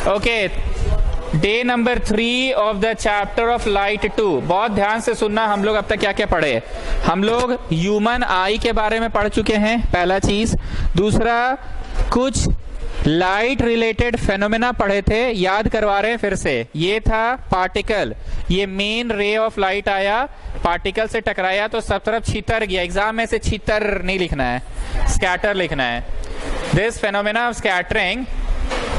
Okay, day number 3 of the chapter of light 2। बहुत ध्यान से सुनना, हम लोग अब तक क्या क्या पढ़े। हम लोग ह्यूमन आई के बारे में पढ़ चुके हैं, पहला चीज। दूसरा, कुछ लाइट रिलेटेड फेनोमेना पढ़े थे, याद करवा रहे हैं फिर से। ये था पार्टिकल, ये मेन रे ऑफ लाइट आया, पार्टिकल से टकराया तो सब तरफ छितर गया। एग्जाम में से छितर नहीं लिखना है, स्कैटर लिखना है। This phenomena of scattering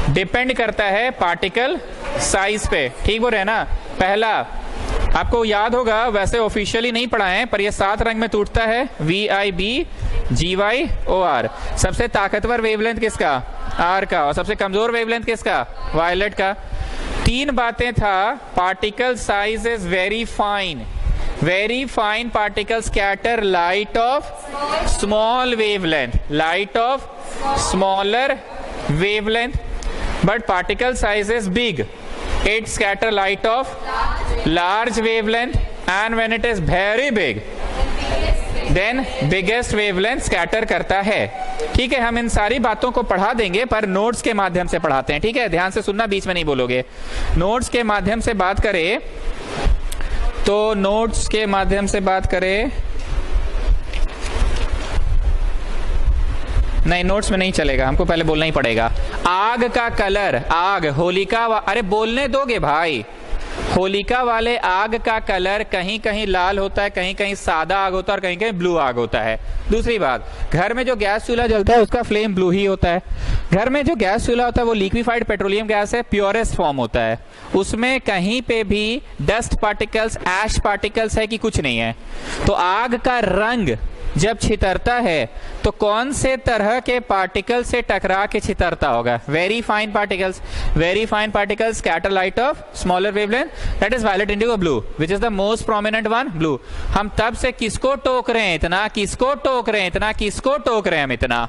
depend करता है पार्टिकल साइज पे, ठीक बोल रहे हैं ना। पहला आपको याद होगा, वैसे ऑफिशियली नहीं पढ़ाएं, पर ये 7 रंग में टूटता है, VIB GY OR। सबसे ताकतवर वेवलेंथ किसका? R का। और सबसे कमजोर वेवलेंथ किसका? वायलेट का। 3 बातें था, particle size is very fine, very fine particles scatter light of small wavelength, light of smaller wavelength, but particle size is big, it scatter light of large wavelength, and when it is very big then biggest wavelength scatter करता है। ठीक है, हम इन सारी बातों को पढ़ा देंगे, पर नोट्स के माध्यम से पढ़ाते हैं। ठीक है, ध्यान से सुनना, बीच में नहीं बोलोगे। नोट्स के माध्यम से बात करें तो नोट्स के माध्यम से बात करें, नहीं नोट्स में नहीं चलेगा, हमको पहले बोलना ही पड़ेगा। आग का कलर, आग, होलिका अरे बोलने दोगे भाई। होलिका वाले आग का कलर कहीं कहीं लाल होता है, कहीं कहीं सादा आग होता है और कहीं कहीं ब्लू आग होता है। दूसरी बात, घर में जो गैस चूल्हा जलता है उसका फ्लेम ब्लू ही होता है। घर में जो गैस चूल्हा होता है वो लिक्विफाइड पेट्रोलियम गैस है, प्योरेस्ट फॉर्म होता है। उसमें कहीं पे भी डस्ट पार्टिकल्स, एश पार्टिकल्स है कि कुछ नहीं है। तो आग का रंग जब छितरता है तो कौन से तरह के पार्टिकल से टकरा के छितरता होगा? Very fine particles, very fine particles scatter light of smaller wavelength, that is violet indigo blue, which is the most prominent one, blue. हम तब से किसको टोक रहे हैं इतना, किसको टोक रहे हैं इतना, किसको टोक रहे हैं हम इतना?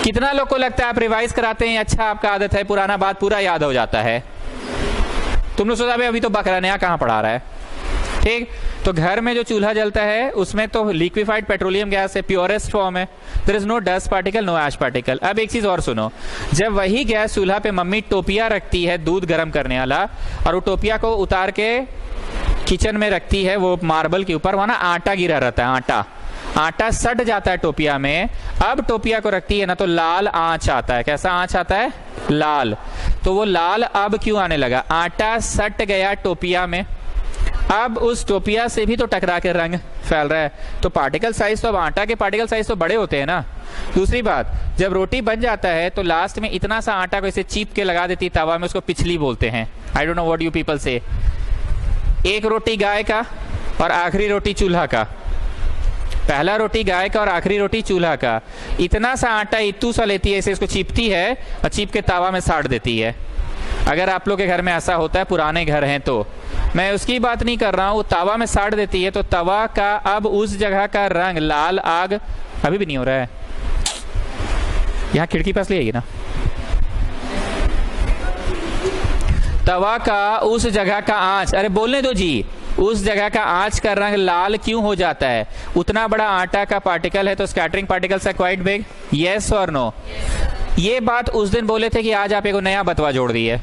कितना लोग को लगता है आप रिवाइज कराते हैं, अच्छा आपका आदत है, पुराना बात पूरा याद हो जाता है। तुम लोग सोचा भाई अभी तो बकरा नया कहां पढ़ा रहा है। ठीक, तो घर में जो चूल्हा जलता है उसमें तो लिक्विफाइड पेट्रोलियम गैस है, प्योरेस्ट फॉर्म है, there is no dust particle, no ash particle. अब एक चीज और सुनो, जब वही गैस चूल्हा पे मम्मी टोपिया रखती है दूध गर्म करने वाला, और वो टोपिया को उतार के किचन में रखती है, वो मार्बल के ऊपर, वहां ना आटा गिरा रहता है, आटा सट जाता है टोपिया में। अब टोपिया को रखती है ना तो लाल आंच आता है। कैसा आंच आता है? लाल। तो वो लाल अब क्यों आने लगा? आटा सट गया टोपिया में, अब उस टोपिया से भी तो टकरा के रंग फैल रहा है। तो पार्टिकल साइज तो, अब आटा के पार्टिकल साइज तो बड़े होते हैं ना। दूसरी बात, जब रोटी बन जाता है तो लास्ट में इतना सा आटा को इसे चीप के लगा देती तवा में, उसको पिछली बोलते हैं। I don't know what you people से। एक रोटी गाय का और आखिरी रोटी चूल्हा का, पहला रोटी गाय का और आखिरी रोटी चूल्हा का, इतना सा आटा इतू सा लेती है, इसे इसको चीपती है और चीप के तवा में साड़ देती है। अगर आप लोग के घर में ऐसा होता है, पुराने घर हैं, तो मैं उसकी बात नहीं कर रहा हूं, तवा में साड़ देती है, तो तवा का अब उस जगह का रंग लाल, आग अभी भी नहीं हो रहा है, यहां खिड़की पास ले आइए ना। तवा का उस जगह का आंच, अरे बोलने दो जी, उस जगह का आंच का रंग लाल क्यों हो जाता है? उतना बड़ा आटा का पार्टिकल है तो स्कैटरिंग पार्टिकल्स है क्वाइट बिग, यस और नो? ये बात उस दिन बोले थे कि आज आप एक नया बतवा जोड़ दिए,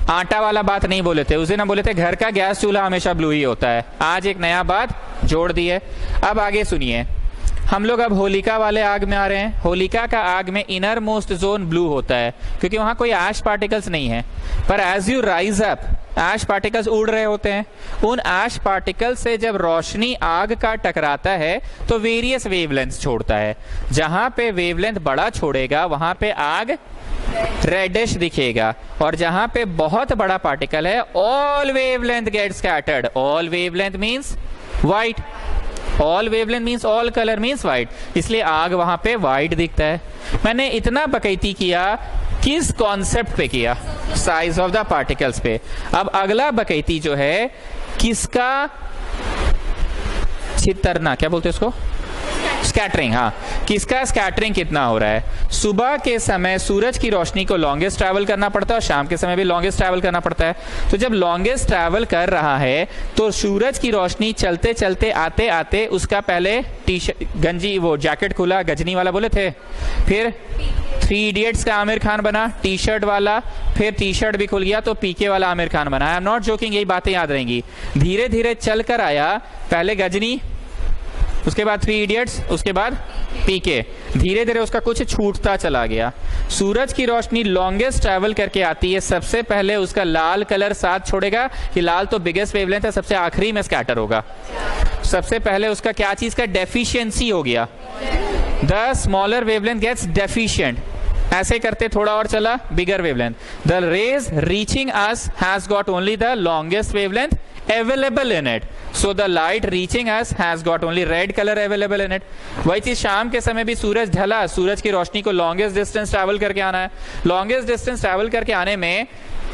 आटा वाला बात नहीं बोले थे। उस दिन हम बोले थे घर का गैस चूल्हा हमेशा ब्लू ही होता है, आज एक नया बात जोड़ दी है। अब आगे सुनिए, हम लोग अब होलिका वाले आग में आ रहे हैं। होलिका का आग में इनर मोस्ट जोन ब्लू होता है क्योंकि वहां कोई एश पार्टिकल्स नहीं है, पर as you rise up ash particles उड़ रहे होते हैं। उन एश पार्टिकल से जब रोशनी आग का टकराता है तो वेरियस वेवलेंथ छोड़ता है। जहां पे वेवलेंथ बड़ा छोड़ेगा वहां पे आग रेडिश दिखेगा, और जहां पे बहुत बड़ा पार्टिकल है all wavelength get scattered. All wavelength means white, all wavelength means all colour means white, इसलिए आग वहां पे व्हाइट दिखता है। मैंने इतना बकैती किया, किस कॉन्सेप्ट पे किया? साइज ऑफ द पार्टिकल्स पे। अब अगला बकैती जो है, किसका छितरना, क्या बोलते हैं उसको? स्कैटरिंग। हाँ, किसका स्कैटरिंग कितना हो रहा है? सुबह के समय सूरज की रोशनी को लॉन्गेस्ट ट्रैवल करना पड़ता है और शाम के समय भी लॉन्गेस्ट ट्रैवल करना पड़ता है। तो जब लॉन्गेस्ट ट्रैवल कर रहा है तो सूरज की रोशनी चलते चलते आते आते उसका पहले टी शर्ट, गंजी, वो जैकेट खुला, गजनी वाला बोले थे, फिर थ्री इडियट्स का आमिर खान बना, टी शर्ट वाला, फिर टी शर्ट भी खुल गया तो पीके वाला आमिर खान बना। आई एम नॉट जोकिंग, यही बातें याद रहेंगी। धीरे धीरे चल कर आया, पहले गजनी, उसके बाद थ्री इडियट्स, उसके बाद पीके, धीरे धीरे उसका कुछ छूटता चला गया। सूरज की रोशनी लॉन्गेस्ट ट्रैवल करके आती है, सबसे पहले उसका लाल कलर साथ छोड़ेगा कि लाल तो बिगेस्ट वेवलेंथ है, सबसे आखिरी में स्कैटर होगा। सबसे पहले उसका क्या चीज का डेफिशिएंसी हो गया, the smaller wavelength gets deficient. ऐसे करते थोड़ा और चला, bigger wavelength, the rays reaching us has got only the longest wavelength available in it, so the light reaching us has got only red color available in it। वही चीज शाम के समय भी सूरज ढला, सूरज की रोशनी को लॉन्गेस्ट डिस्टेंस ट्रैवल करके आना है, लॉन्गेस्ट डिस्टेंस ट्रैवल करके आने में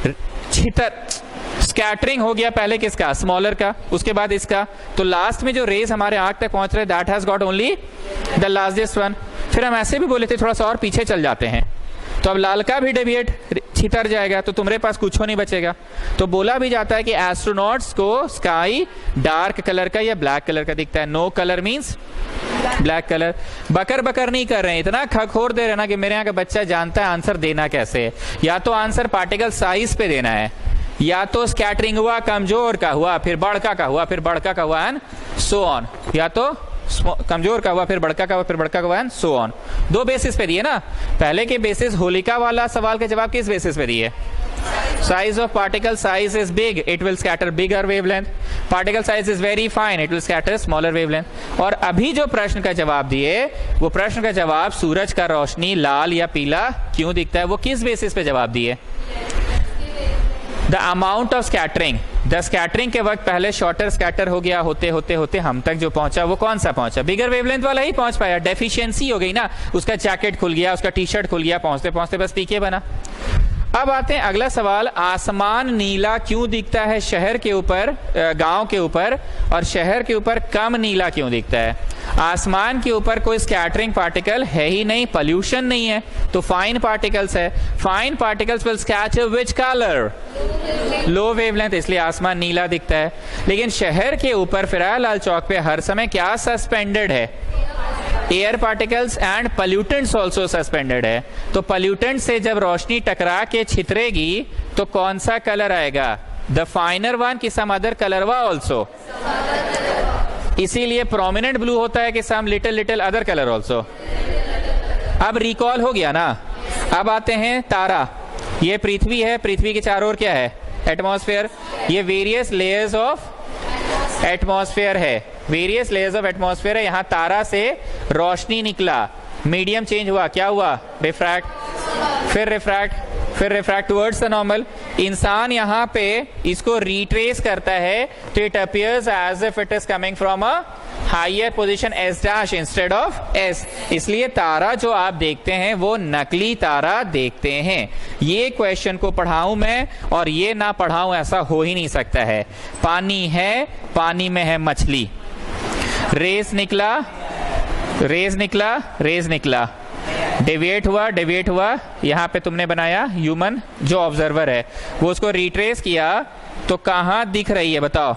छितर स्कैटरिंग हो गया, पहले किसका, स्मॉलर का, उसके बाद इसका, तो लास्ट में जो रेज हमारे आंख तक पहुंच रहे, that has got only the largest one. फिर हम ऐसे भी बोले थे थोड़ा सा और पीछे चल जाते हैं, तो अब लाल का भी डेविएट छितर जाएगा, तो तुम्हारे पास कुछ नहीं बचेगा। तो बोला भी जाता है कि एस्ट्रोनॉट्स को स्काई डार्क कलर का या ब्लैक कलर का दिखता है। No colour means black colour. बकर बकर नहीं कर रहे हैं, इतना खखोर दे रहे ना कि मेरे यहाँ का बच्चा जानता है आंसर देना कैसे है। या तो आंसर पार्टिकल साइज पे देना है, या तो स्कैटरिंग हुआ, कमजोर का हुआ, फिर बड़का का हुआ, फिर बड़का का हुआ, एंड सो ऑन। या तो कमजोर का हुआ, फिर बड़का का हुआ, फिर बड़का का हुआ, एंड सो ऑन। दो बेसिस पे दिए ना। पहले के बेसिस होलिका वाला सवाल के जवाब किस बेसिस पे दिए, size of particle size is big, it will scatter bigger wavelength, particle size is very fine, it will scatter smaller wavelength। और अभी जो प्रश्न का जवाब दिए, वो प्रश्न का जवाब सूरज का रोशनी लाल या पीला क्यों दिखता है, वो किस बेसिस पे जवाब दिए, the amount of scattering. The scattering के वक्त पहले शॉर्टर स्कैटर हो गया, होते होते होते हम तक जो पहुंचा वो कौन सा पहुंचा, बिगर वेवलेंथ वाला ही पहुंच पाया। डेफिशिएंसी हो गई ना, उसका जैकेट खुल गया, उसका टी शर्ट खुल गया, पहुंचते पहुंचते बस पीके बना। अब आते हैं अगला सवाल, आसमान नीला क्यों दिखता है शहर के ऊपर, गांव के ऊपर, और शहर के ऊपर कम नीला क्यों दिखता है। आसमान के ऊपर कोई स्कैटरिंग पार्टिकल है ही नहीं, पोल्यूशन नहीं है, तो फाइन पार्टिकल्स है। Fine particles will scatter which colour, low wavelength, इसलिए आसमान नीला दिखता है। लेकिन शहर के ऊपर फिरालाल चौक पे हर समय क्या सस्पेंडेड है, air particles and pollutants also suspended है। तो पोल्यूटेंट से जब रोशनी टकरा के छितरेगी तो कौन सा कलर आएगा, द फाइनर वन की some other colour was also, इसीलिए प्रोमिनेंट ब्लू होता है कि some little little other colour also. अब रिकॉल हो गया ना। अब आते हैं तारा, ये पृथ्वी है, पृथ्वी के चारों ओर क्या है, एटमॉस्फेयर। ये वेरियस लेयर्स ऑफ एटमॉस्फेयर है, वेरियस लेयर्स ऑफ एटमॉस्फेयर है। यहां तारा से रोशनी निकला, मीडियम चेंज हुआ, क्या हुआ, रिफ्रैक्ट, फिर रिफ्रैक्ट, फिर रिफ्रैक्ट टुवर्ड्स द नॉर्मल। इंसान यहाँ पे इसको रिट्रेस करता है तो it appears as if it is coming from a higher position S dash instead of S, इसलिए तारा जो आप देखते हैं वो नकली तारा देखते हैं। ये क्वेश्चन को पढ़ाऊं मैं और ये ना पढ़ाऊं ऐसा हो ही नहीं सकता है। पानी है, पानी में है मछली, रेस निकला, रेस निकला, रेस निकला, डेविएट हुआ, डेविएट हुआ, यहां पे तुमने बनाया ह्यूमन जो ऑब्जर्वर है, वो उसको रिट्रेस किया तो कहां दिख रही है बताओ,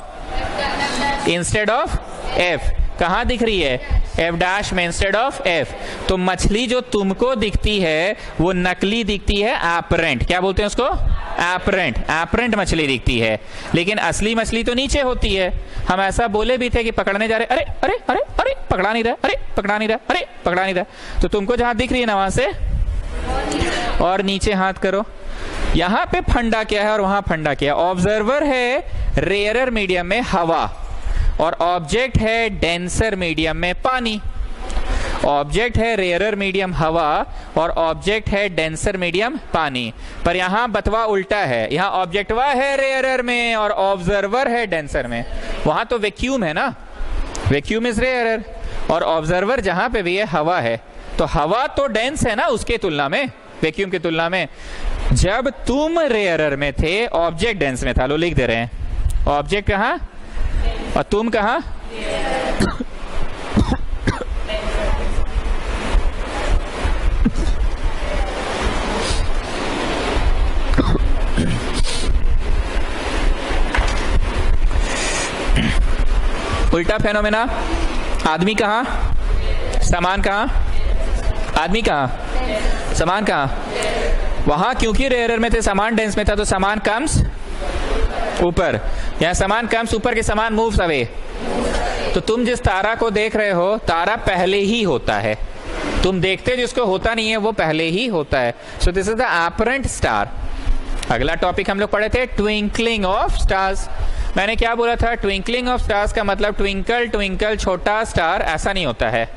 इंस्टेड ऑफ एफ, कहां दिख रही है, एफ डैश में इंस्टेड ऑफ एफ। तो मछली जो तुमको दिखती है वो नकली दिखती है, एपरेंट, क्या बोलते हैं उसको, एपरेंट, एपरेंट मछली दिखती है। लेकिन असली मछली तो नीचे होती है। हम ऐसा बोले भी थे कि पकड़ने जा रहे, अरे अरे अरे अरे पकड़ा नहीं रहा, अरे पकड़ा नहीं रहा, अरे पकड़ा नहीं रहा। तो तुमको जहां दिख रही है ना वहां से और नीचे हाथ करो, यहां पे फंडा क्या है और वहां फंडा क्या है। ऑब्जर्वर है रेयरर मीडियम में हवा, और ऑब्जेक्ट है डेंसर मीडियम में पानी। ऑब्जेक्ट है रेयरर मीडियम हवा और ऑब्जेक्ट है डेंसर मीडियम पानी। पर यहां बतवा उल्टा है, यहां ऑब्जेक्टवा है रेयरर में और ऑब्जर्वर है डेंसर में। वहां तो वैक्यूम है ना, वैक्यूम इज रेयरर, और ऑब्जर्वर जहां पे भी है हवा है, तो हवा तो डेंस है ना उसके तुलना में, वैक्यूम की तुलना में। जब तुम रेयरर में थे ऑब्जेक्ट डेंस में था, लो लिख दे रहे हैं, ऑब्जेक्ट कहां और तुम कहां, उल्टा फेनोमेना। आदमी कहां, सामान कहां, आदमी कहां, समान कहाँ? वहां क्योंकि रेयरर में थे, समान डेंस में था, तो समान कम्स ऊपर। यहाँ समान कम्स ऊपर के समान मूव्स अवे। तो तुम जिस तारा को देख रहे हो, तारा पहले ही होता है। तुम देखते जिसको होता नहीं है, वो पहले ही होता है। So this is the apparent star. अगला टॉपिक हम लोग पढ़े थे ट्विंकलिंग ऑफ स्टार्स। मैंने क्या बोला था? ट्विंकलिंग ऑफ स्टार्स का मतलब ट्विंकल ट्विंकल छोटा स्टार ऐसा नहीं होता है।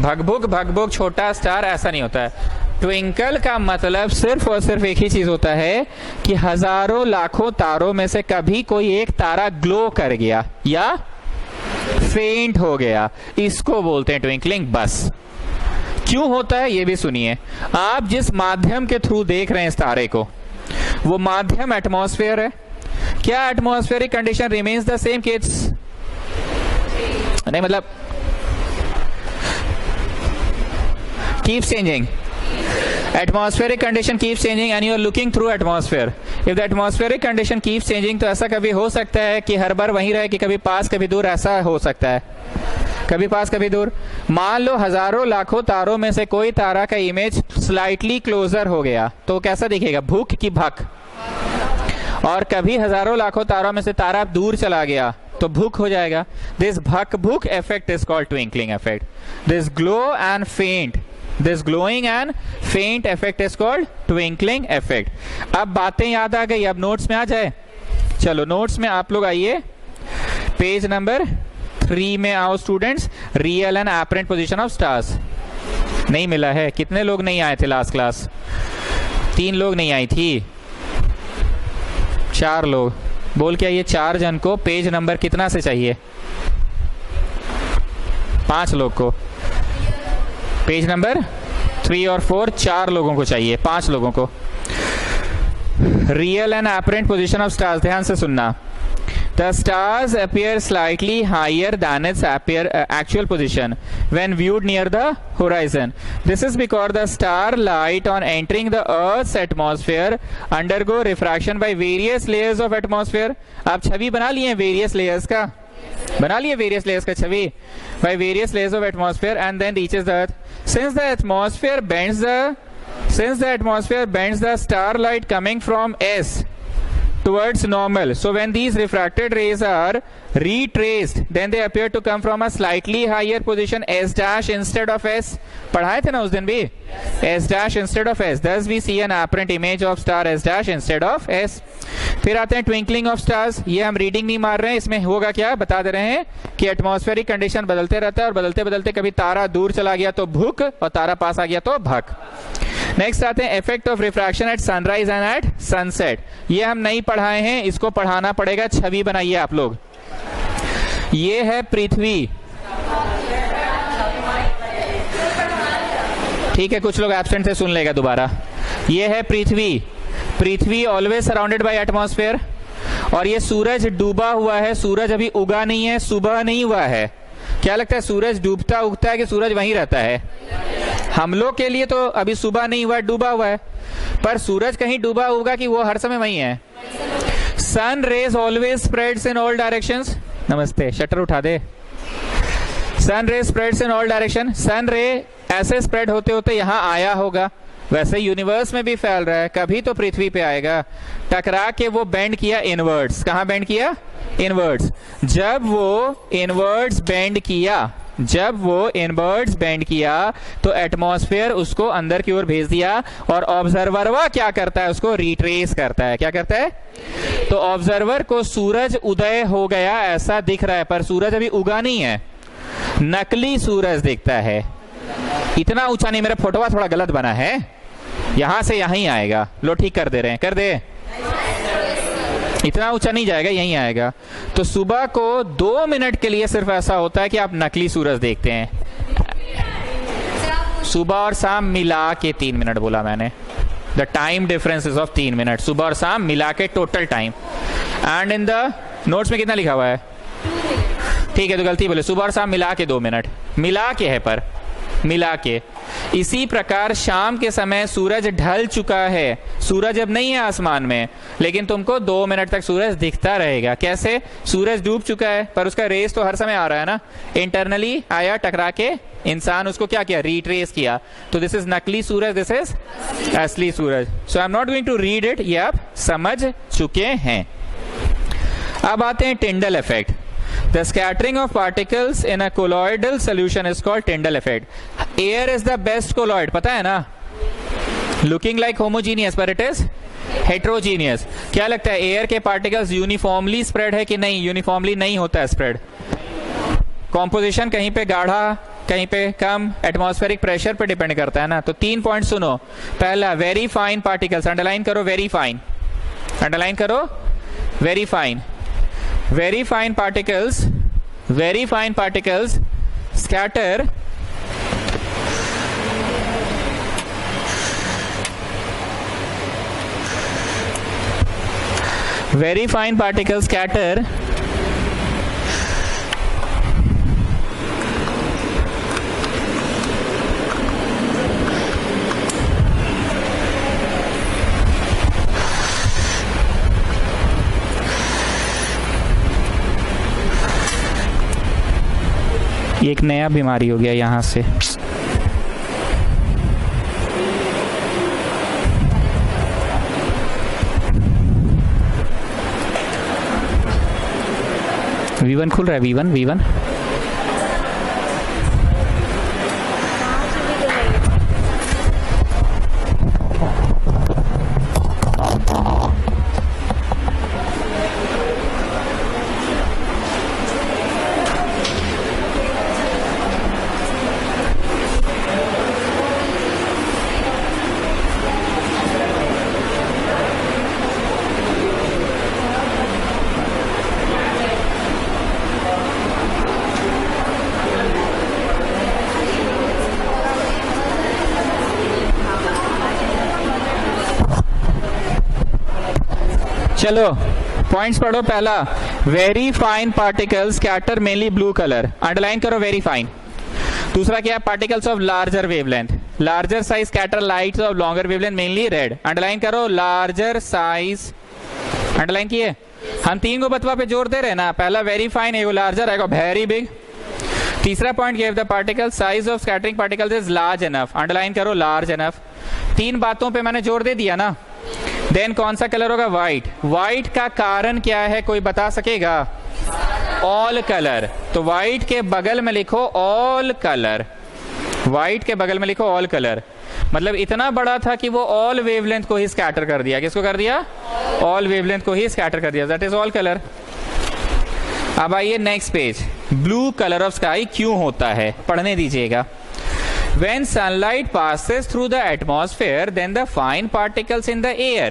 भगभुग भगभुग छोटा स्टार ऐसा नहीं होता है। ट्विंकल का मतलब सिर्फ और सिर्फ एक ही चीज होता है कि हजारों लाखों तारों में से कभी कोई एक तारा ग्लो कर गया या फेंट हो गया, इसको बोलते हैं ट्विंकलिंग। बस क्यों होता है ये भी सुनिए। आप जिस माध्यम के थ्रू देख रहे हैं इस तारे को, वो माध्यम एटमॉस्फेयर है। क्या atmospheric condition remains the same kids? नहीं, मतलब keeps changing. Atmospheric condition keeps changing and you are looking through atmosphere. If the atmospheric condition keeps changing, तो ऐसा कभी हो सकता है कि हर बार वहीं रहे, कि कभी पास कभी दूर, ऐसा हो सकता है। कभी पास कभी दूर। मान लो हजारों लाखों तारों में से कोई तारा का इमेज स्लाइटली क्लोजर हो गया, तो कैसा दिखेगा? भूख की भक। और कभी हजारों लाखों तारों में से तारा दूर चला गया तो भूख हो जाएगा। दिस भक भूख effect is called twinkling effect. This glow and फेंट, दिस ग्लोइंग एंड फेंट effect is called twinkling effect. अब बातें याद आ गई, अब नोट्स में आ जाए। चलो नोट्स में आप लोग आइए, पेज नंबर 3 में आओ students. Real and apparent position of stars. नहीं मिला है? कितने लोग नहीं आए थे लास्ट क्लास? 3 लोग नहीं आई थी, 4 लोग। बोल के आइए 4 जन को पेज नंबर कितना से चाहिए? 5 लोग को पेज नंबर 3 और 4, 4 लोगों को चाहिए, 5 लोगों को। Real and apparent position of stars, ध्यान से सुनना। The stars appear slightly higher than its actual position when viewed near the horizon. This is because the starlight on entering the Earth's atmosphere undergo refraction by various layers of atmosphere. आप छवि बना लिए various layers का? बना लिए various layers का छवि? By various layers of atmosphere and then reaches the Earth. Since the atmosphere bends the starlight coming from S towards normal, so when these refracted rays are retraced, then they appear to come from a slightly higher position S dash instead of S. पढ़ाए थे ना उस दिन भी? S dash instead of S. Thus we see an apparent image of star S dash instead of S. फिर आते हैं twinkling of stars. ये हम रीडिंग नहीं मार रहे हैं, इसमें होगा क्या बता दे रहे हैं कि एटमॉस्फेरिक कंडीशन बदलते रहता है और बदलते बदलते कभी तारा दूर चला गया तो भूख और तारा पास आ गया तो भक। नेक्स्ट आते हैं effect of refraction at sunrise and at sunset. ये हम नहीं पढ़ाए हैं, इसको पढ़ाना पड़ेगा। छवि बनाइए आप लोग। ये है पृथ्वी, ठीक है, कुछ लोग एब्सेंट से सुन लेगा दोबारा। ये है पृथ्वी। पृथ्वी ऑलवेज सराउंडेड बाय एटमॉस्फेयर। और ये सूरज डूबा हुआ है, सूरज अभी उगा नहीं है, सुबह नहीं हुआ है। क्या लगता है सूरज डूबता उगता है कि सूरज वहीं रहता है? हम लोग के लिए तो अभी सुबह नहीं हुआ, डूबा हुआ है, पर सूरज कहीं डूबा होगा कि वो हर समय वहीं है? Sun rays always spreads in all directions. नमस्ते, शटर उठा दे। Sun ray spreads in all direction. Sun ray ऐसे स्प्रेड होते होते यहाँ आया होगा, वैसे यूनिवर्स में भी फैल रहा है, कभी तो पृथ्वी पे आएगा। टकरा के वो बेंड किया इनवर्ड्स। कहाँ बेंड किया? इनवर्ड्स। जब वो इनवर्ड्स बेंड किया तो एटमॉस्फेयर उसको अंदर की ओर भेज दिया और ऑब्जर्वर क्या करता है? उसको रिट्रेस करता है। क्या करता है? तो ऑब्जर्वर को सूरज उदय हो गया ऐसा दिख रहा है, पर सूरज अभी उगा नहीं है, नकली सूरज दिखता है। इतना ऊंचा नहीं, मेरा फोटोवा थोड़ा गलत बना है, यहां से यहीं आएगा। लो ठीक कर दे रहे हैं, कर दे। इतना ऊंचा नहीं जाएगा, यहीं आएगा। तो सुबह को 2 मिनट के लिए सिर्फ ऐसा होता है कि आप नकली सूरज देखते हैं। सुबह और शाम मिला के 3 मिनट बोला मैंने। The time difference is of 3 minute, सुबह और शाम मिला के total time. And in the notes में कितना लिखा हुआ है? ठीक है, तो गलती बोले, सुबह और शाम मिला के 2 मिनट। मिला के है, पर मिला के इसी प्रकार शाम के समय सूरज ढल चुका है, सूरज अब नहीं है आसमान में, लेकिन तुमको 2 मिनट तक सूरज दिखता रहेगा। कैसे? सूरज डूब चुका है पर उसका रेस तो हर समय आ रहा है ना, इंटरनली आया, टकरा के इंसान उसको क्या किया, रिट्रेस किया। तो दिस इज नकली सूरज, दिस इज असली सूरज। So I am not going to read it, ये आप समझ चुके हैं। अब आते हैं Tyndall effect. The scattering of particles in a colloidal solution is called Tyndall effect. Air is the best colloid, पता है ना? Looking like homogeneous, but it is heterogeneous. क्या लगता है, एयर के पार्टिकल्स यूनिफॉर्मली स्प्रेड है कि नहीं? यूनिफॉर्मली नहीं होता है स्प्रेड। कॉम्पोजिशन कहीं पे गाढ़ा, कहीं पे कम, एटमॉस्फेरिक प्रेशर पे डिपेंड करता है ना। तो 3 पॉइंट सुनो। पहला, वेरी फाइन पार्टिकल्स, अंडरलाइन करो, वेरी फाइन, अंडरलाइन करो, very fine. Very fine particles scatter very fine particles scatter ये एक नया बीमारी हो गया यहां से। V1 खुल रहा है, V1 चलो पॉइंट्स पढ़ो। पहला, very fine particles scatter mainly blue colour, underline करो, वेरी फाइन। दूसरा क्या है, particles of larger wavelength, larger size scatter lights off longer wavelength mainly red, underline करो, लार्जर साइज, अंडरलाइन किए। हम 3 को बतवा पे जोर दे रहे ना, पहला वेरी फाइन, एगो लार्जर, एगो वेरी बिग। तीसरा point give the particle size of scattering particles is large enough, underline करो, लार्ज एनफ। 3 बातों पे मैंने जोर दे दिया ना। देन कौन सा कलर होगा, व्हाइट। व्हाइट का कारण क्या है, कोई बता सकेगा? All colour. तो व्हाइट के बगल में लिखो ऑल कलर, व्हाइट के बगल में लिखो ऑल कलर। मतलब इतना बड़ा था कि वो ऑल वेवलेंथ को ही स्कैटर कर दिया। किसको कर दिया? ऑल वेवलेंथ को ही स्कैटर कर दिया, दैट इज ऑल कलर। अब आइए next page. Blue colour of sky क्यों होता है, पढ़ने दीजिएगा। When sunlight passes through the atmosphere, then the fine particles in the air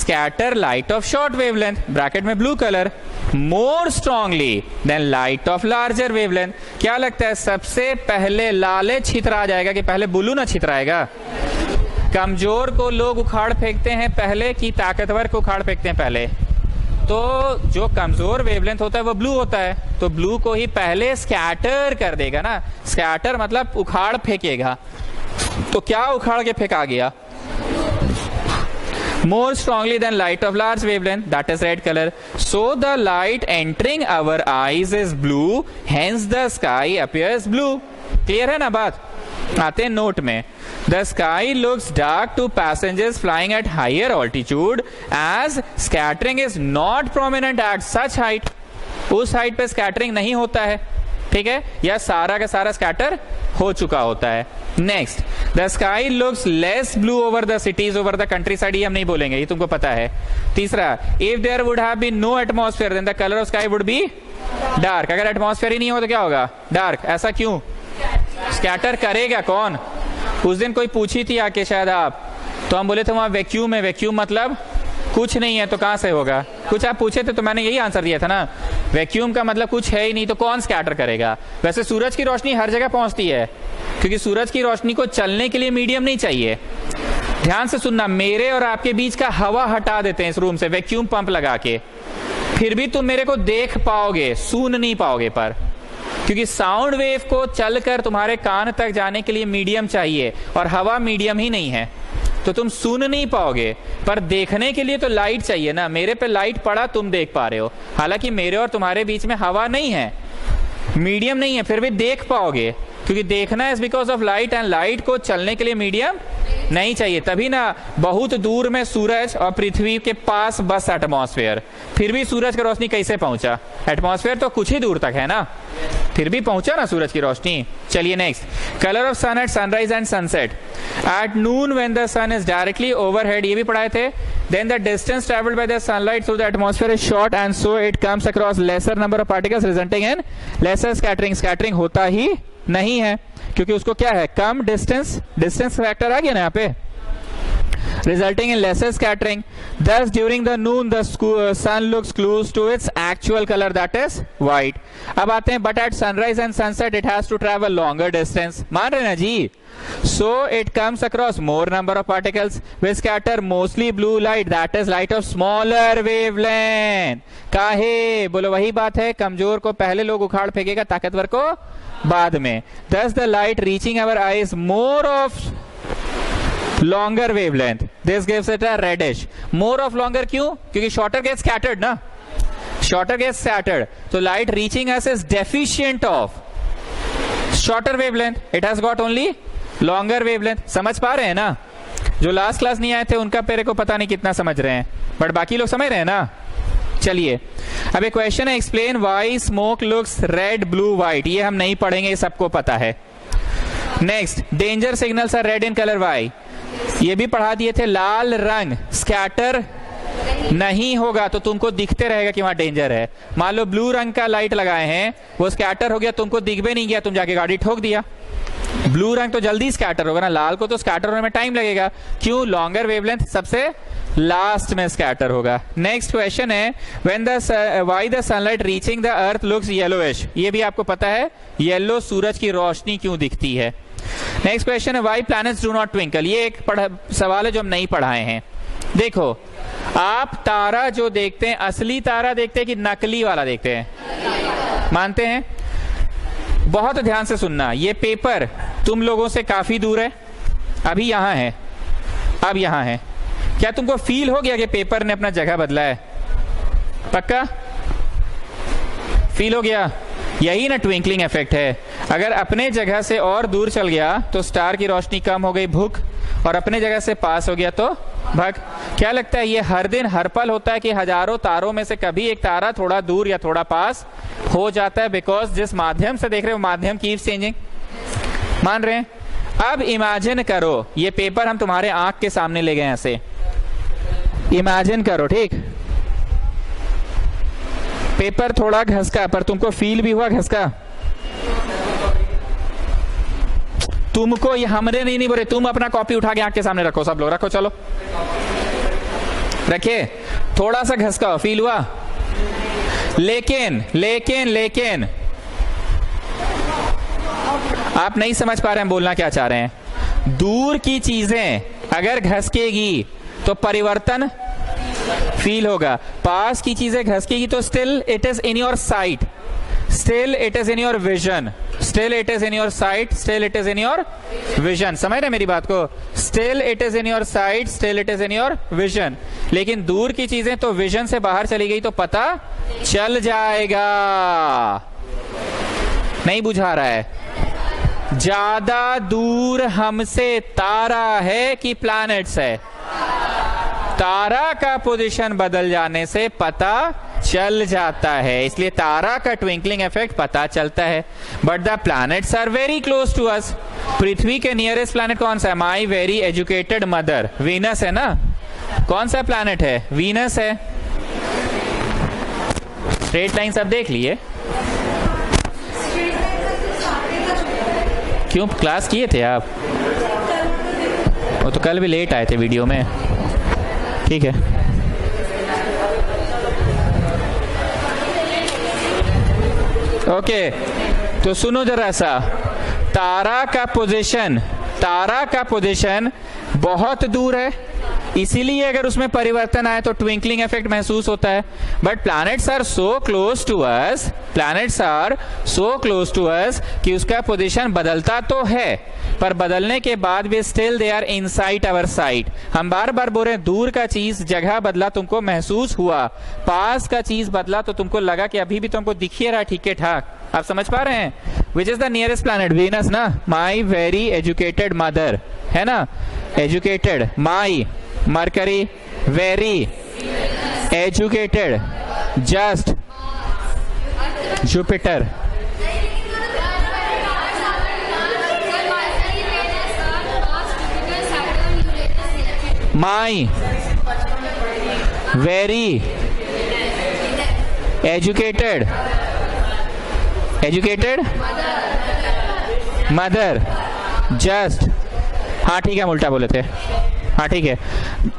scatter light of short wavelength (bracket में blue color) more strongly than light of larger wavelength. क्या लगता है सबसे पहले लाले छितरा जाएगा कि पहले ब्लू ना छितराएगा? कमजोर को लोग उखाड़ फेंकते हैं पहले कि ताकतवर को उखाड़ फेंकते हैं पहले? तो जो कमजोर वेवलेंथ होता है वो ब्लू होता है, तो ब्लू को ही पहले स्कैटर कर देगा ना। स्कैटर मतलब उखाड़ फेंकेगा। तो क्या उखाड़ के फेंका गया? more strongly than light of large wavelength, that is red color. So the light entering our eyes is blue, hence the sky appears blue. Clear है ना बात? आते हैं नोट में। The sky looks dark to passengers flying at higher altitude as scattering is not prominent at such height. उस height पे scattering नहीं होता है, ठीक है, या सारा का सारा स्कैटर हो चुका होता है। Next, the sky looks less blue over the cities over the countryside, ये हम नहीं बोलेंगे, ये तुमको पता है। तीसरा, if there would have been no atmosphere then the colour of sky would be dark. अगर एटमॉस्फेयर ही नहीं हो तो क्या होगा? डार्क। ऐसा क्यों? स्कैटर करेगा कौन? उस दिन कोई पूछी थी आके शायद आप, तो हम बोले थे वहां वैक्यूम है। वैक्यूम मतलब कुछ नहीं है, तो कहां से होगा? कुछ आप पूछे थे तो मैंने यही आंसर दिया था ना, वैक्यूम का मतलब कुछ है ही नहीं, तो कौन स्कैटर करेगा? वैसे सूरज की रोशनी हर जगह पहुंचती है, क्योंकि सूरज की रोशनी को चलने के लिए मीडियम नहीं चाहिए। ध्यान से सुनना, मेरे और आपके बीच का हवा हटा देते हैं इस रूम से वैक्यूम पंप लगा के, फिर भी तुम मेरे को देख पाओगे, सुन नहीं पाओगे। पर क्योंकि साउंड वेव को चलकर तुम्हारे कान तक जाने के लिए मीडियम चाहिए, और हवा मीडियम ही नहीं है, तो तुम सुन नहीं पाओगे। पर देखने के लिए तो लाइट चाहिए ना। मेरे पे लाइट पड़ा, तुम देख पा रहे हो, हालांकि मेरे और तुम्हारे बीच में हवा नहीं है, मीडियम नहीं है, फिर भी देख पाओगे, क्योंकि देखना is because of light, and light को चलने के लिए मीडियम नहीं चाहिए। तभी ना बहुत दूर में सूरज और पृथ्वी के पास बस एटमॉस्फेयर, फिर भी सूरज की रोशनी कैसे पहुंचा? एटमॉस्फेयर तो कुछ ही दूर तक है ना, फिर भी पहुंचा ना सूरज की रोशनी। चलिए next, colour of sun at sunrise and sunset. At noon when the sun is directly overhead, ये भी पढ़ाए थे। Then the distance travelled by the sunlight through the atmosphere is short and so it comes across lesser number of particles resulting in lesser scattering. Scattering होता ही नहीं है, क्योंकि उसको क्या है, कम डिस्टेंस, डिस्टेंस फैक्टर आ गया ना यहाँ पे, resulting in lesser scattering. Thus during the noon the sun looks close to its actual color, that is white. अब आते हैं, but at sunrise and sunset it has to travel longer distance. मान रहे ना जी? So it comes across more number of particles which scatter mostly blue light, that is light of smaller wavelength. काहे? बोलो वही बात है, कमजोर को पहले लोग उखाड़ फेंकेगा, ताकतवर को बाद में। Thus the light reaching our eyes more of longer wavelength, this gives it a reddish. More of longer क्यों? क्योंकि shorter gets scattered ना, shorter gets scattered, तो light reaching us is deficient of shorter wavelength, it has got only longer wavelength. समझ पा रहे हैं ना? जो लास्ट क्लास नहीं आए थे उनका पेरे को पता नहीं कितना समझ रहे हैं, बट बाकी लोग समझ रहे हैं ना। चलिए अब एक क्वेश्चन है, explain why smoke looks red blue white. ये हम नहीं पढ़ेंगे, ये सबको पता है। Next, danger signals are red in colour, why? ये भी पढ़ा दिए थे। लाल रंग स्कैटर नहीं होगा तो तुमको दिखते रहेगा कि वहां डेंजर है। मान लो ब्लू रंग का लाइट लगाए हैं, वो स्कैटर हो गया, तुमको दिख भी नहीं गया, तुम जाके गाड़ी ठोक दिया। ब्लू रंग तो जल्दी स्कैटर होगा ना, लाल को तो स्कैटर होने में टाइम लगेगा। क्यों? लॉन्गर वेवलेंथ सबसे लास्ट में स्कैटर होगा। नेक्स्ट क्वेश्चन है, when the why the sunlight reaching the earth looks yellowish. ये भी आपको पता है, येलो सूरज की रोशनी क्यों दिखती है। नेक्स्ट क्वेश्चन है, why planets do not twinkle. ये एक सवाल है जो हम नहीं पढ़ाए हैं। देखो, आप तारा जो देखते हैं, असली तारा देखते हैं कि नकली वाला देखते हैं? मानते हैं? बहुत ध्यान से सुनना, ये पेपर तुम लोगों से काफी दूर है, अभी यहां है, अब यहां है। क्या तुमको फील हो गया कि पेपर ने अपना जगह बदला है? पक्का फील हो गया? यही ना ट्विंकलिंग इफेक्ट है। अगर अपने जगह से और दूर चल गया तो स्टार की रोशनी कम हो गई, भुक, और अपने जगह से पास हो गया तो भग। क्या लगता है ये हर दिन हर पल होता है कि हजारों तारों में से कभी एक तारा थोड़ा दूर या थोड़ा पास हो जाता है? बिकॉज जिस माध्यम से देख रहे हो माध्यम कीप्स चेंजिंग। मान रहे हैं? अब इमेजिन करो, ये पेपर हम तुम्हारे आंख के सामने ले गए, ऐसे इमेजिन करो, ठीक? पेपर थोड़ा घसका, पर तुमको फील भी हुआ घसका? तुमको ये हमने नहीं बोले, तुम अपना कॉपी उठा के आंख के सामने रखो, सब लोग रखो, चलो रखे। थोड़ा सा घसका, फील हुआ? लेकिन लेकिन लेकिन आप नहीं समझ पा रहे हैं बोलना क्या चाह रहे हैं। दूर की चीजें अगर घसकेगी तो परिवर्तन फील होगा, पास की चीजें घसकेगी तो still it is in your site, still it is in your vision, still it is in your site, still it is in your vision. समझ रहे मेरी बात को? Still it is in your site, still it is in your vision. लेकिन दूर की चीजें तो विजन से बाहर चली गई तो पता चल जाएगा। नहीं बुझा रहा है? ज्यादा दूर हमसे तारा है कि प्लैनेट्स है? तारा का पोजीशन बदल जाने से पता चल जाता है, इसलिए तारा का ट्विंकलिंग इफेक्ट पता चलता है। But the planets are very close to us. पृथ्वी के नियरेस्ट प्लैनेट कौन सा है? My very educated mother, Venus है ना। कौन सा प्लैनेट है? वीनस है। स्ट्रेट लाइन सब देख लिए? क्यों क्लास किए थे आप? वो तो कल भी लेट आए थे वीडियो में, ठीक है। ओके, तो सुनो जरा सा, तारा का पोजीशन बहुत दूर है, इसीलिए अगर उसमें परिवर्तन आए तो ट्विंकलिंग इफेक्ट महसूस होता है। But planets are so close to us, planets are so close to us कि उसका पोजीशन बदलता तो है, पर बदलने के बाद भी still they are inside our sight. हम बार बार बोल रहे हैं दूर का चीज जगह बदला तुमको महसूस हुआ, पास का चीज बदला तो तुमको लगा कि अभी भी तुमको दिख ही रहा ठीक ठाक। आप समझ पा रहे हैं? विच is the nearest planet? Venus ना, माई वेरी एजुकेटेड मदर, है ना, एजुकेटेड। माई mercury very educated, just Jupiter. माई very educated, educated mother just, हाँ ठीक है, हम उल्टा बोले थे, हाँ ठीक है।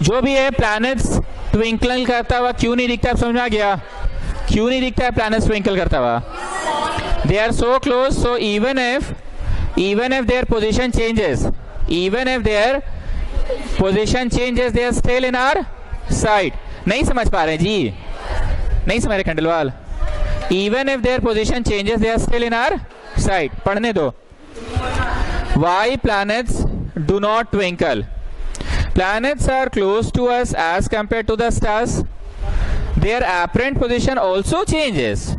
जो भी है प्लैनेट्स ट्विंकल करता हुआ क्यों नहीं दिखता, समझ में आ गया? क्यों नहीं दिखता है प्लैनेट्स ट्विंकल करता हुआ? They are so close, so even if their position changes, even if their position changes, they are still in our sight. नहीं समझ पा रहे जी? नहीं समझ रहे Khandelwal? Even if their position changes, they are still in our sight. पढ़ने दो। Why planets do not twinkle? Planets are close to us as compared to the stars. Their apparent position also changes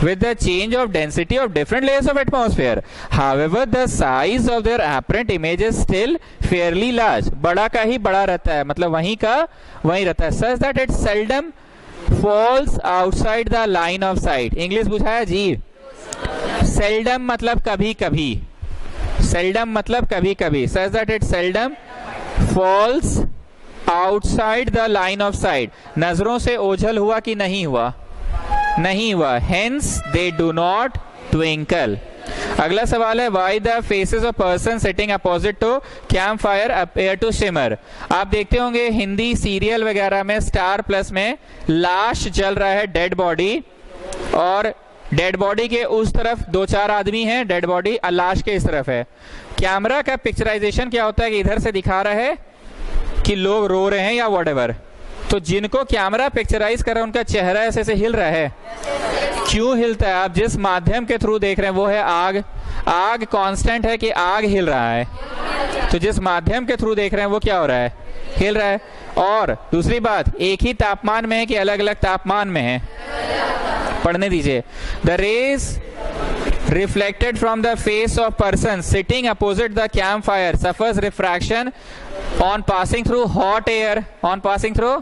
with the change of density of different layers of atmosphere. However, the size of their apparent image is still fairly large. बड़ा का ही बड़ा रहता है, मतलब वहीं का वहीं रहता है, such that it seldom falls outside the line of sight. English बुझाया ji? Seldom मतलब कभी कभी, seldom मतलब कभी कभी, such that it seldom falls outside the line of sight. नजरों से ओझल हुआ कि नहीं हुआ? नहीं हुआ, hence they do not twinkle. अगला सवाल है, why the faces of person sitting opposite to campfire appear to shimmer? आप देखते होंगे हिंदी सीरियल वगैरह में स्टार प्लस में लाश जल रहा है, डेड बॉडी, और डेड बॉडी के उस तरफ दो चार आदमी हैं, डेड बॉडी लाश के इस तरफ है। कैमरा का पिक्चराइजेशन क्या होता है कि इधर से दिखा रहा है कि लोग रो रहे हैं या व्हाटएवर, तो जिनको कैमरा पिक्चराइज कर रहा है उनका चेहरा ऐसे ऐसे हिल रहा है। क्यों हिलता है? आप जिस माध्यम के थ्रू देख रहे हैं वो है आग। आग कांस्टेंट है कि आग हिल रहा है, तो जिस माध्यम के थ्रू देख रहे हैं वो क्या हो रहा है? हिल रहा है। और दूसरी बात, एक ही तापमान में है कि अलग अलग तापमान में है? पढ़ने दीजिए। The rays reflected from the face of person sitting opposite the campfire suffers refraction on passing through hot air, on passing through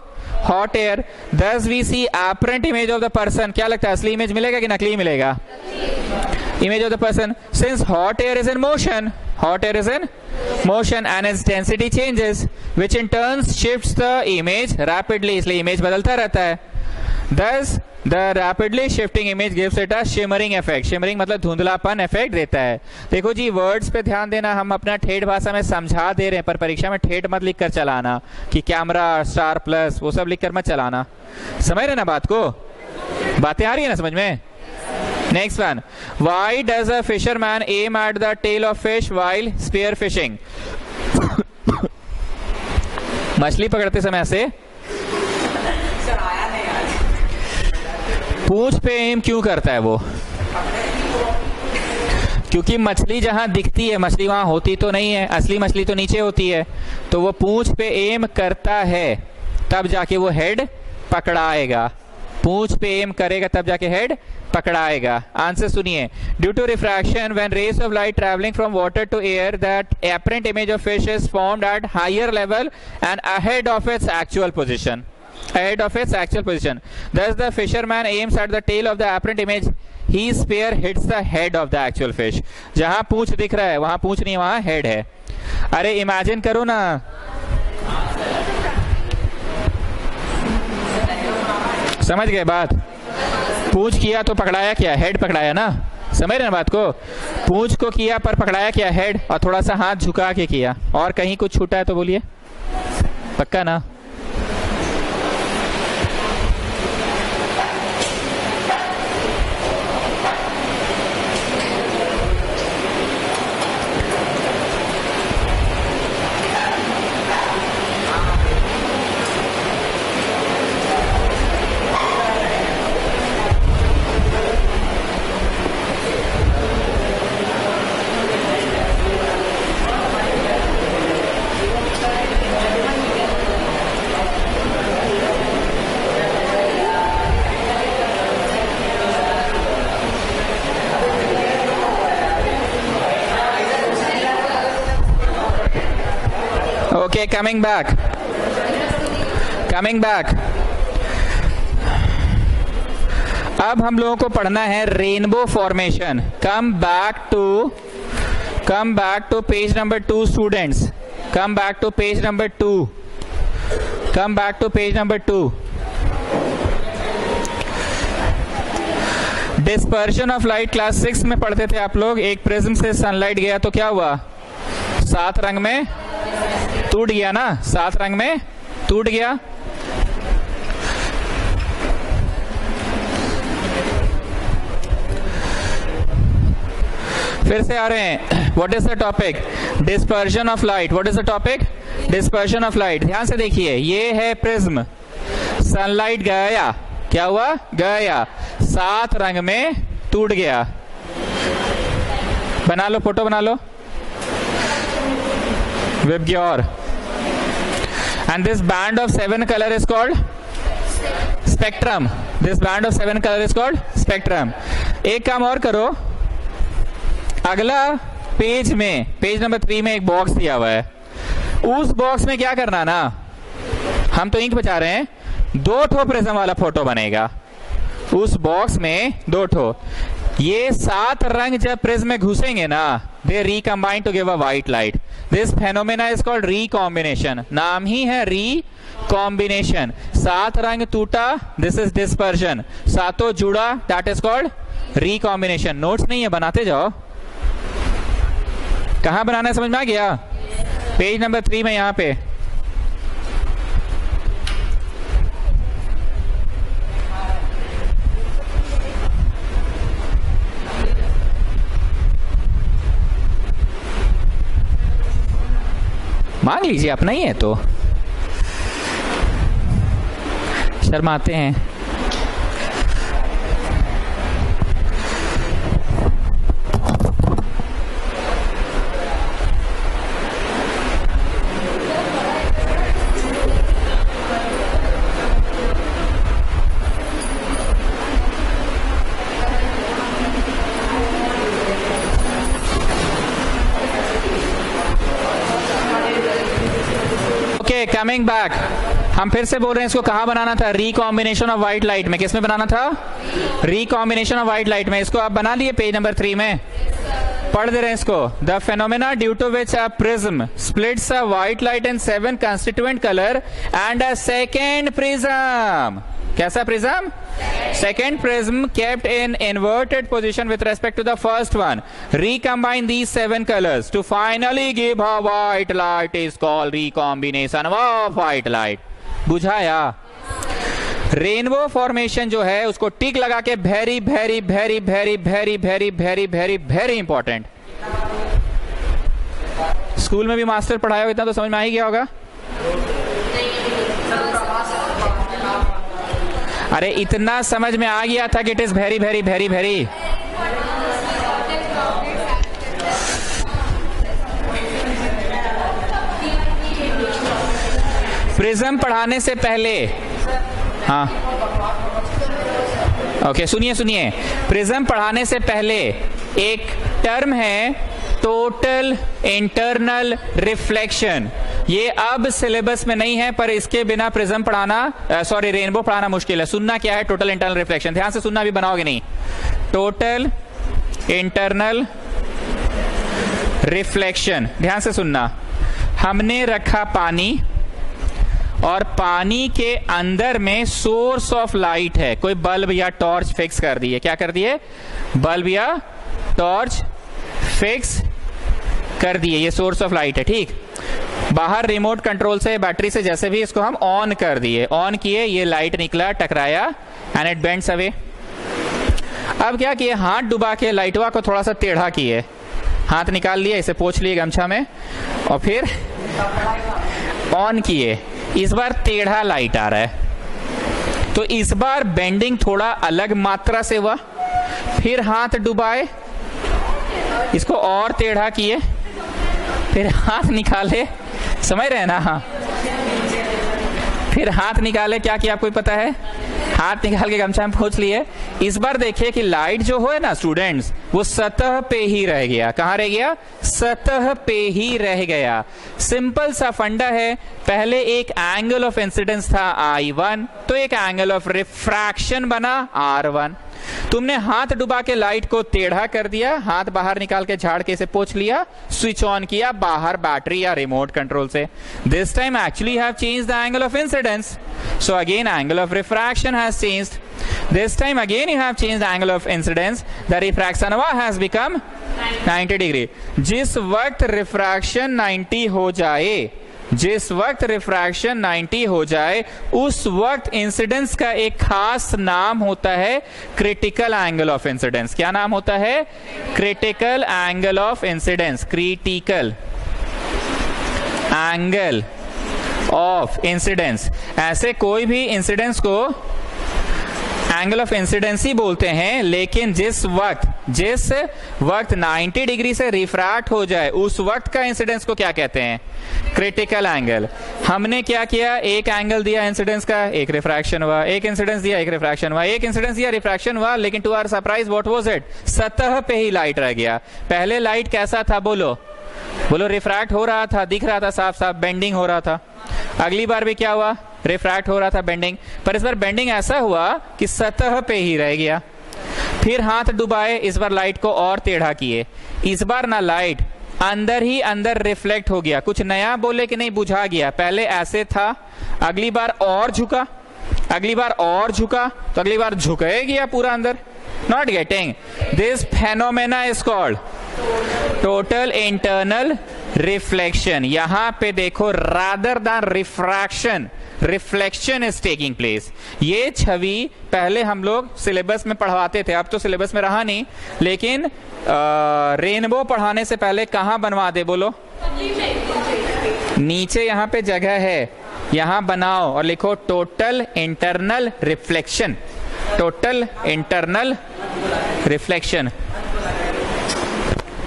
hot air. Thus we see apparent image of the person. क्या लगता है, असली image मिलेगा कि नकली मिलेगा? Image of the person. Since hot air is in motion, hot air is in motion and its density changes, which in turn shifts the image rapidly. इसलिए image बदलता रहता है। Thus the rapidly shifting image gives it a shimmering effect. shimmering मतलब धुंधलापन effect देता है। देखो जी, words पे ध्यान देना, हम अपना ठेठ भाषा में समझा दे रहे हैं, पर परीक्षा में ठेठ मत लिख कर चलाना कि कैमरा स्टार प्लस वो सब लिख कर मत चलाना। समझ रहे ना बात को? बातें आ रही है ना समझ में? Next one, why does a fisherman aim at the tail of fish while spear fishing? मछली पकड़ते समय से पूंछ पे एम क्यों करता है वो? क्योंकि मछली जहां दिखती है, मछली वहां होती तो नहीं है, असली मछली तो नीचे होती है, तो वो पूंछ पे एम करता है, तब जाके वो हेड पकड़ाएगा। पूंछ पे एम करेगा तब जाके हेड पकड़ाएगा। आंसर सुनिए। Due to refraction when rays of light travelling from water to air, that apparent image of fish is formed at higher level and ahead of its actual position. Ahead of its actual position. Thus the fisherman aims at the tail of the apparent image. His spear hits the head of the actual fish. जहां पूंछ दिख रहा है वहां पूंछ नहीं, वहां head है। अरे imagine करो ना, समझ गए बात? पूंछ किया तो पकड़ाया क्या? हेड पकड़ाया ना। समझ रहे ना बात को? पूंछ को किया पर पकड़ाया क्या? हेड। और थोड़ा सा हाथ झुका के किया। और कहीं कुछ छूटा है तो बोलिए, पक्का ना? Okay, coming back. अब हम लोगों को पढ़ना है rainbow formation. Come back to page number 2 students, come back to page number 2। Dispersion of light class 6 में पढ़ते थे आप लोग। एक प्रिज्म से सनलाइट गया तो क्या हुआ? 7 रंग में टूट गया ना, 7 रंग में टूट गया। फिर से आ रहे हैं। What is the topic? Dispersion of light. What is the topic? Dispersion of light. ध्यान से देखिए, ये है प्रिज्म, सनलाइट गया, क्या हुआ? गया, 7 रंग में टूट गया। बना लो, फोटो बना लो VIBGYOR. And this band of 7 colour is called spectrum. This band of 7 colour is called spectrum. एक काम और करो, अगला पेज में, पेज नंबर 3 में एक बॉक्स दिया हुआ है। उस बॉक्स में क्या करना ना, हम तो इंक बचा रहे हैं, 2 ठो प्रिज्म वाला फोटो बनेगा। उस बॉक्स में 2 ठो। ये 7 रंग जब प्रिज्म में घुसेंगे ना, they recombine to give a white light. This phenomena is called recombination. नाम ही है रिकॉम्बिनेशन। 7 रंग टूटा, दिस इज डिस्पर्शन। 7 जुड़ा, that is called recombination. Notes नहीं है, बनाते जाओ। कहां बनाना है समझ में आ गया? पेज नंबर 3 में, यहां पे। मांग लीजिए, अपना ही है तो शर्माते हैं। कमिंग बैक, हम फिर से बोल रहे हैं, इसको कहां बनाना था? रिकॉम्बिनेशन ऑफ व्हाइट लाइट में। किसमें बनाना था? रिकॉम्बिनेशन ऑफ व्हाइट लाइट में। इसको आप बना लिए पेज नंबर 3 में, पढ़ दे रहे हैं इसको। The phenomena due to which a prism splits a white light in 7 constituent colour and a second prism. कैसा prism? Second prism kept in inverted position with respect to the first one. Recombine these 7 colors to finally give a white light is called recombination of white light. बुझाया? Rainbow formation जो है उसको tick लगा के very very very very very very very very very important. School में भी master पढ़ाया हो, इतना तो समझ में आ ही गया होगा। अरे इतना समझ में आ गया था कि it is very very very very. Prism पढ़ाने से पहले, हाँ ओके, सुनिए, प्रिज्म पढ़ाने से पहले एक टर्म है टोटल इंटरनल रिफ्लेक्शन। ये अब सिलेबस में नहीं है, पर इसके बिना प्रिज्म पढ़ाना, सॉरी रेनबो पढ़ाना मुश्किल है। सुनना क्या है टोटल इंटरनल रिफ्लेक्शन? ध्यान से सुनना, भी बनाओगे नहीं। टोटल इंटरनल रिफ्लेक्शन, ध्यान से सुनना। हमने रखा पानी, और पानी के अंदर में सोर्स ऑफ लाइट है, कोई बल्ब या टॉर्च फिक्स कर दी है। क्या कर दिए? बल्ब या टॉर्च फिक्स कर दिए, ये सोर्स ऑफ लाइट है, ठीक। बाहर रिमोट कंट्रोल से, बैटरी से, जैसे भी इसको हम ऑन कर दिए, ऑन किए, ये लाइट निकला, टकराया एंड इट बेंड्स अवे। अब क्या किए? हाथ डुबा के लाइटवा को थोड़ा सा टेढ़ा किए, हाथ निकाल लिया, इसे पोंछ लिए गमछा में, और फिर ऑन किए। इस बार टेढ़ा लाइट आ रहा है, तो इस बार बेंडिंग थोड़ा अलग मात्रा से हुआ। फिर हाथ डुबाए, इसको और टेढ़ा किए, फिर हाथ निकाले, समझ रहे हैं ना? हाँ, फिर हाथ निकाले, क्या किया आपको पता है? हाथ निकाल के गमछा में पोंछ लिए, इस बार देखिए कि लाइट जो है ना स्टूडेंट्स, वो सतह पे ही रह गया। कहां रह गया? सतह पे ही रह गया। सिंपल सा फंडा है, पहले एक एंगल ऑफ इंसिडेंस था I1, तो एक एंगल ऑफ रिफ्रैक्शन बना R1। तुमने हाथ डुबा के लाइट को टेढ़ा कर दिया, हाथ बाहर निकाल के झाड़ के इसे पोंछ लिया, स्विच ऑन किया बाहर बैटरी या रिमोट कंट्रोल से। This time actually have changed the angle of incidence, so again angle of refraction has changed. This time again you have changed the angle of incidence. The refraction has become 90 degree. जिस वक्त refraction 90 हो जाए, जिस वक्त refraction 90 हो जाए, उस वक्त इंसिडेंस का एक खास नाम होता है क्रिटिकल एंगल ऑफ इंसिडेंस। क्या नाम होता है? Critical angle of incidence. Critical angle of incidence. ऐसे कोई भी इंसिडेंस को एंगल ऑफ इंसिडेंस ही बोलते हैं, लेकिन जिस वक्त 90 डिग्री से रिफ्रैक्ट हो जाए, उस वक्त का इंसिडेंस को क्या कहते हैं? Critical angle. हमने क्या किया? एक एंगल दिया इंसिडेंस का, एक रिफ्रैक्शन हुआ, एक इंसिडेंस दिया, एक रिफ्रैक्शन हुआ, एक इंसिडेंस दिया, रिफ्रैक्शन हुआ, लेकिन to our surprise what was it? सतह पे ही लाइट रह गया। पहले लाइट कैसा था? बोलो रिफ्रैक्ट हो रहा था, दिख रहा था साफ साफ, बेंडिंग हो रहा था। अगली बार भी क्या हुआ? रिफ्रैक्ट हो रहा था, बेंडिंग। पर इस बार बेंडिंग ऐसा हुआ कि सतह पे ही रह गया। फिर हाथ डुबाए, इस बार लाइट को और टेढ़ा किए, इस बार ना लाइट अंदर ही अंदर रिफ्लेक्ट हो गया। कुछ नया बोले कि नहीं, बुझा गया। पहले ऐसे था, अगली बार और झुका, अगली बार और झुका, तो अगली बार झुके गया पूरा अंदर। Not getting this phenomena is called total internal reflection. यहां पे देखो, rather than refraction, reflection is taking place. ये छवि पहले हम लोग सिलेबस में पढ़वाते थे, अब तो सिलेबस में रहा नहीं, लेकिन रेनबो पढ़ाने से पहले कहां बनवा दे? बोलो नीचे यहां पे जगह है, यहां बनाओ और लिखो total internal reflection. Total internal reflection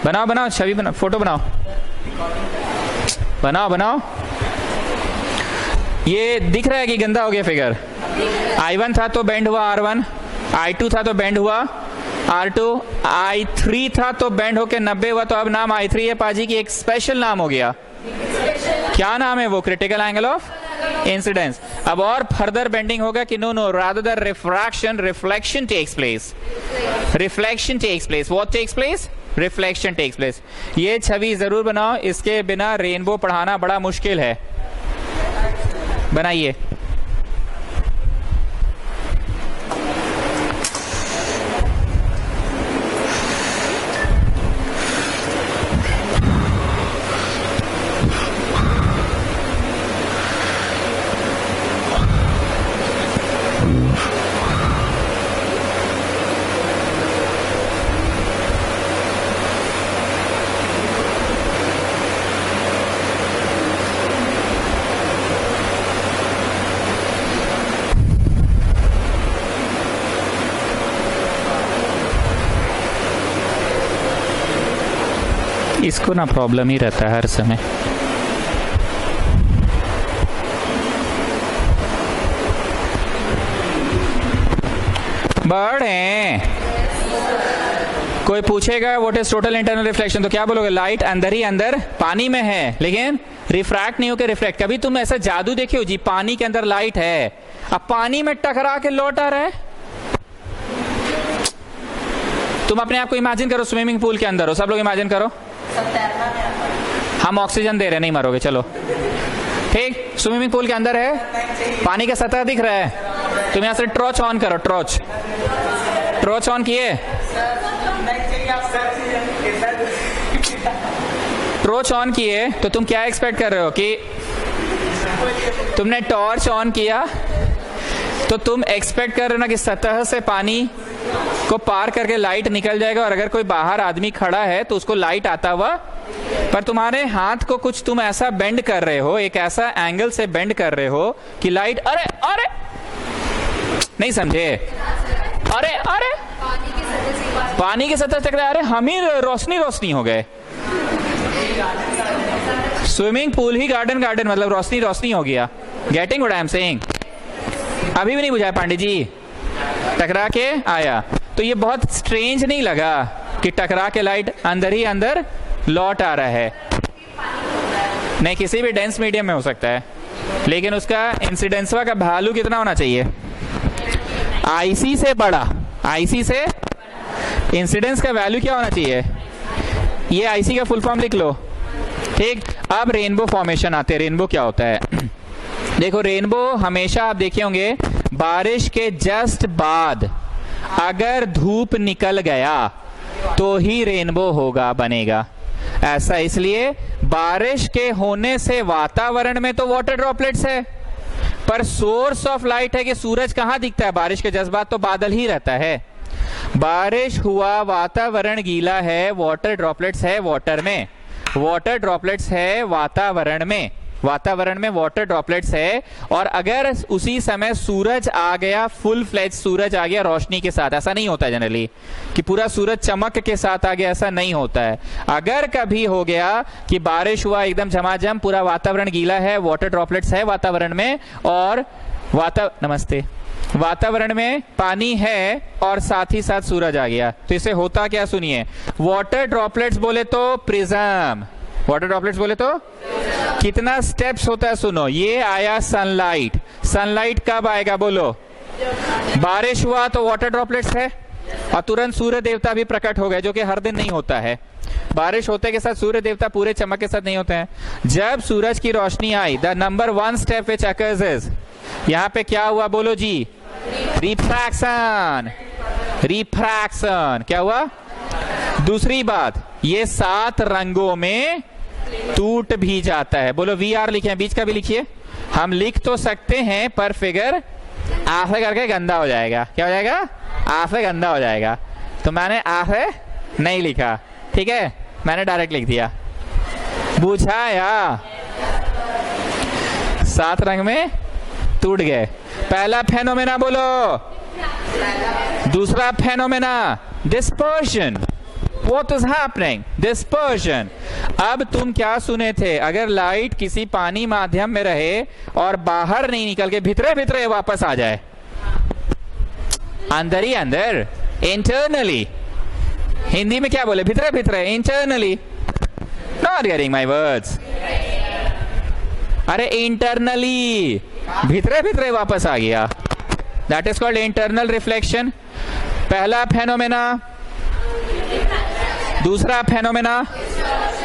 बनाओ, बनाओ छवि, बनाओ, फोटो बनाओ, बनाओ बनाओ। ये दिख रहा है कि गंदा हो गया फिगर? I1 था तो बेंड हुआ R1, I2 था तो बेंड हुआ R2, I3 था तो बेंड होके 90 हुआ, तो अब नाम I3 है पाजी की, एक स्पेशल नाम हो गया। क्या नाम है वो? Critical angle of incidence. अब और फर्दर बेंडिंग होगा कि no rather than refraction, reflection takes place. Reflection takes place. What takes place? Reflection takes place. ये छवि जरूर बनाओ, इसके बिना रेनबो पढ़ाना बड़ा मुश्किल है। बनाइए। इसको ना प्रॉब्लम ही रहता है हर समय। बढ़े कोई पूछेगा what is total internal reflection, तो क्या बोलोगे? लाइट अंदर ही अंदर पानी में है, लेकिन रिफ्रैक्ट नहीं होकर रिफ्लेक्ट। कभी तुम ऐसा जादू देखे हो जी? पानी के अंदर लाइट है, अब पानी में टकरा के लौट आ रहा है। तुम अपने आप को इमेजिन करो स्विमिंग पूल के अंदर हो, सब लोग इमेजिन करो। हम ऑक्सीजन दे रहे, नहीं मरोगे, चलो ठीक। स्विमिंग पूल के अंदर है, पानी का सतह दिख रहा है, तुम यहां से टॉर्च ऑन करो। टॉर्च ऑन किए, टॉर्च ऑन किए, तो तुम क्या एक्सपेक्ट कर रहे हो कि तुमने टॉर्च ऑन किया तो तुम एक्सपेक्ट कर रहे हो ना कि सतह से पानी को पार करके लाइट निकल जाएगा, और अगर कोई बाहर आदमी खड़ा है तो उसको लाइट आता हुआ। पर तुम्हारे हाथ को कुछ तुम ऐसा बेंड कर रहे हो, एक ऐसा एंगल से बेंड कर रहे हो कि लाइट, अरे अरे नहीं समझे, अरे अरे पानी की सतह तक, अरे हम ही रोशनी हो गए। स्विमिंग पूल ही गार्डन मतलब रोशनी हो गया। Getting what I am saying? अभी भी नहीं बुझाया पांडे जी? टकरा के आया। तो ये बहुत स्ट्रेंज नहीं लगा कि टकरा के लाइट अंदर ही अंदर लौट आ रहा है? नहीं, किसी भी डेंस मीडियम में हो सकता है, लेकिन उसका इंसिडेंसवा का वैल्यू कितना होना चाहिए? आईसी से बड़ा। आईसी से इंसिडेंस का वैल्यू क्या होना चाहिए? ये आईसी का फुल फॉर्म लिख लो। ठीक, अब रेनबो फॉर्मेशन आते हैं। रेनबो क्या होता है? देखो, रेनबो हमेशा आप देखे होंगे बारिश के जस्ट बाद अगर धूप निकल गया तो ही रेनबो होगा, बनेगा। ऐसा इसलिए बारिश के होने से वातावरण में तो वाटर ड्रॉपलेट्स है, पर सोर्स ऑफ लाइट है कि सूरज कहां दिखता है? बारिश के जज्बात तो बादल ही रहता है। बारिश हुआ, वातावरण गीला है, वाटर ड्रॉपलेट्स है वाटर में, वाटर ड्रॉपलेट्स है वातावरण में, वातावरण में वाटर ड्रॉपलेट्स है। और अगर उसी समय सूरज आ गया, फुल फ्लेज सूरज आ गया रोशनी के साथ, ऐसा नहीं होता है जनरली कि पूरा सूरज चमक के साथ आ गया, ऐसा नहीं होता है। अगर कभी हो गया कि बारिश हुआ एकदम झमाझम, पूरा वातावरण गीला है, वाटर ड्रॉपलेट्स है वातावरण में, और नमस्ते, वातावरण में पानी है और साथ ही साथ सूरज आ गया, तो इसे होता क्या सुनिए। वाटर ड्रॉपलेट्स बोले तो प्रिज्म, वाटर ड्रॉपलेट्स बोले तो कितना स्टेप्स होता है सुनो। ये आया सनलाइट, सनलाइट कब आएगा बोलो? बारिश हुआ तो वाटर ड्रॉपलेट्स है, और तुरंत सूर्य देवता भी प्रकट हो गए, जो कि हर दिन नहीं होता है। बारिश होते के साथ सूर्य देवता पूरे चमक के साथ नहीं होते हैं। जब सूरज की रोशनी आई, the number 1 step which occurs is, यहां पे क्या हुआ बोलो जी? रिफ्रैक्शन। रिफ्रैक्शन क्या हुआ? दूसरी बात, ये 7 रंगों में टूट भी जाता है। बोलो VR लिखे, बीच का भी लिखिए। हम लिख तो सकते हैं पर फिगर आफे करके गंदा हो जाएगा। क्या हो जाएगा? आफे गंदा हो जाएगा। तो मैंने आफे नहीं लिखा, ठीक है, मैंने डायरेक्ट लिख दिया। बुझाया? 7 रंग में टूट गए। पहला फेनोमेना बोलो। दूसरा phenomena dispersion. What is happening? Dispersion. अब तुम क्या सुने थे? अगर लाइट किसी पानी माध्यम में रहे और बाहर नहीं निकल के भीतरे भीतरे वापस आ जाए, अंदर ही अंदर, इंटरनली, हिंदी में क्या बोले? भीतरे भीतरे, internally. Not getting my words. अरे इंटरनली, भीतरे भीतरे वापस आ गया, that is called internal reflection. पहला फेनोमेना। दूसरा फेनोमेना,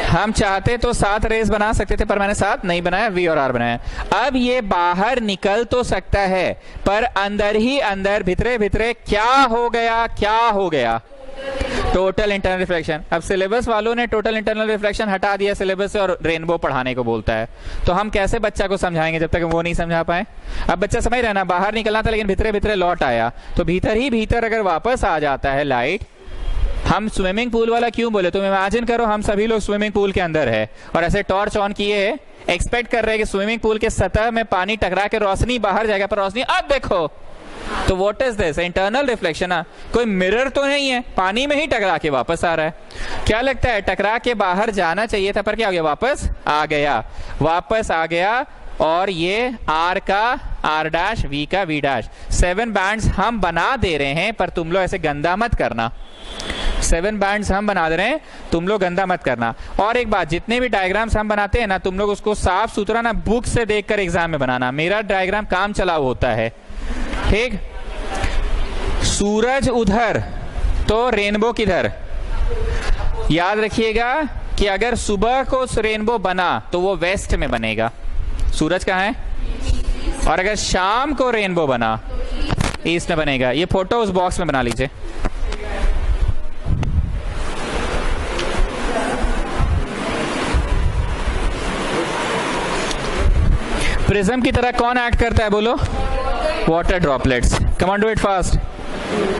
हम चाहते तो 7 रेज बना सकते थे, पर मैंने 7 नहीं बनाया, V और R बनाया। अब ये बाहर निकल तो सकता है, पर अंदर ही अंदर, भीतरे भीतरे क्या हो गया? क्या हो गया? Total internal reflection. अब सिलेबस वालों ने टोटल इंटरनल रिफ्लेक्शन हटा दिया सिलेबस से और रेनबो पढ़ाने को बोलता है, तो हम कैसे बच्चा को समझाएंगे जब तक वो नहीं समझा पाए? अब बच्चा समझ रहा है ना, बाहर निकलना था लेकिन भीतरे भीतरे लौट आया, तो भीतर ही भीतर अगर वापस आ जाता है लाइट। हम स्विमिंग पूल वाला क्यों बोले? तुम इमेजिन करो हम सभी लोग स्विमिंग पूल के अंदर है और ऐसे टॉर्च ऑन किए, एक्सपेक्ट कर रहे हैं कि स्विमिंग पूल के सतह में पानी टकरा के रोशनी बाहर जाएगा, पर रोशनी अब देखो, तो what is this? Internal reflection. कोई मिरर तो नहीं है, पानी में ही टकरा के वापस आ रहा है। क्या लगता है? टकरा के बाहर जाना चाहिए था, पर क्या हो गया? वापस आ गया, वापस आ गया। और ये R का R डैश, V का V डैश, 7 बैंड्स हम बना दे रहे हैं, पर तुम लोग ऐसे गंदा मत करना। 7 बैंड्स हम बना दे रहे हैं, तुम लोग गंदा मत करना। और एक बात, जितने भी डायग्राम्स हम बनाते हैं ना, तुम लोग उसको साफ सुथरा ना बुक से देखकर एग्जाम में बनाना। मेरा डायग्राम काम चलाओ होता है, ठीक? सूरज उधर तो रेनबो किधर? याद रखिएगा कि अगर सुबह को रेनबो बना तो वो वेस्ट में बनेगा, सूरज कहाँ है? और अगर शाम को रेनबो बना, ईस्ट में बनेगा। ये फोटो उस बॉक्स में बना लीजिए। प्रिज्म की तरह कौन एक्ट करता है बोलो? Water droplets. Come on, do it fast.